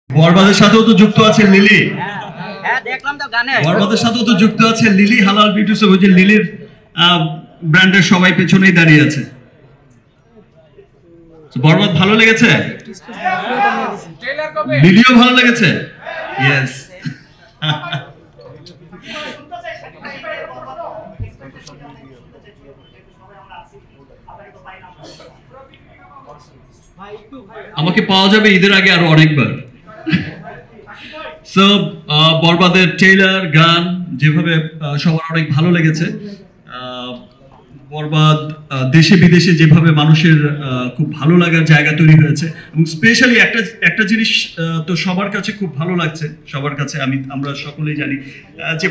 বরবাদের সাথেও তো যুক্ত আছে লিলি। হ্যাঁ দেখলাম তো গানে। বরবাদের সাথেও তো যুক্ত আছে লিলি হালাল বিউটি শপ। ওই যে লিলির ব্র্যান্ডের সবাই পেছনেই দাঁড়িয়ে আছে। বরবাদ ভালো লেগেছে? লিলিও ভালো লেগেছে? ইয়েস। আমাকে পাওয়া যাবে ঈদের আগে আরো অনেকবার। সো বরবাদের ট্রেলার গান যেভাবে সবার অনেক ভালো লেগেছে। বরবাদ দেশে বিদেশে যেভাবে মানুষের খুব ভালো লাগার জায়গা তৈরি হয়েছে, এবং স্পেশালি একটা জিনিস তো সবার কাছে খুব ভালো লাগছে, সবার কাছে আমরা সকলেই জানি যে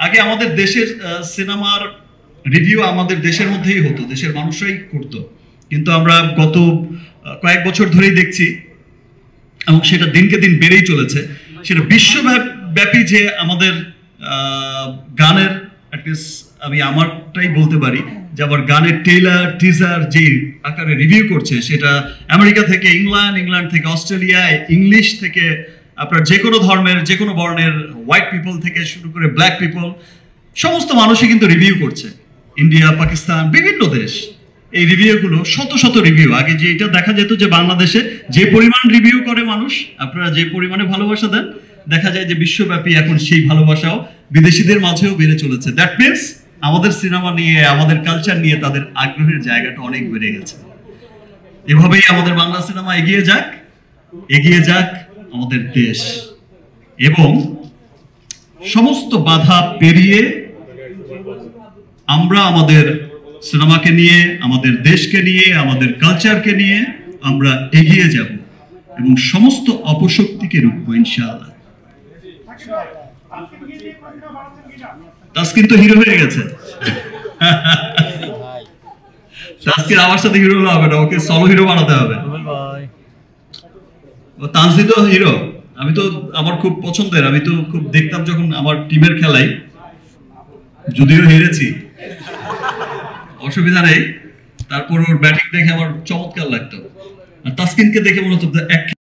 আগে আমাদের দেশের সিনেমার রিভিউ আমাদের দেশের মধ্যেই হতো, দেশের মানুষরাই করতো, কিন্তু আমরা গত কয়েক বছর ধরেই দেখছি, এবং সেটা দিনকে দিন বেড়েই চলেছে, সেটা বিশ্বব্যাপী যে আমাদের গানের আমি আমারটাই বলতে পারি যে আমার গানের ট্রেলার টিজার যে আকারে রিভিউ করছে, সেটা আমেরিকা থেকে ইংল্যান্ড থেকে অস্ট্রেলিয়া, ইংলিশ থেকে আপনার যে কোনো ধর্মের যে কোনো বর্ণের হোয়াইট পিপল থেকে শুরু করে ব্ল্যাক পিপল, সমস্ত মানুষই কিন্তু রিভিউ করছে। ইন্ডিয়া, পাকিস্তান, বিভিন্ন দেশ এই রিভিউগুলো, শত শত রিভিউ। আগে যে এটা দেখা যেত যে বাংলাদেশে যে পরিমাণ রিভিউ করে মানুষ, আপনারা যে পরিমাণে ভালোবাসা দেন, দেখা যায় যে বিশ্বব্যাপী এখন সেই ভালোবাসাও বিদেশিদের মাঝেও বেড়ে চলেছে। দ্যাট মিনস আমাদের সিনেমা নিয়ে, আমাদের কালচার নিয়ে তাদের আগ্রহের জায়গাটা অনেক বেড়ে গেছে। এভাবেই আমাদের বাংলা সিনেমা এগিয়ে যাক আমাদের দেশ, এবং সমস্ত বাধা পেরিয়ে আমরা আমাদের সিনেমাকে নিয়ে, আমাদের দেশকে নিয়ে, আমাদের কালচারকে নিয়ে আমরা এগিয়ে যাব এবং সমস্ত অপশক্তিকে রুখবো ইনশাআল্লাহ। তাসকিন তো হিরো হয়ে গেছে। তাসকিন আমার সাথে হিরো হবে না, ওকে সলো হিরো বানাতে হবে। তানজিদ তো হিরো, আমি তো আমার খুব পছন্দের, আমি তো খুব দেখতাম যখন আমার টিমের খেলাই, যদিও হেরেছি, অসুবিধা নেই, তারপর ওর ব্যাটিং দেখে আমার চমৎকার লাগতো। আর তাসকিনকে দেখে মনে হতো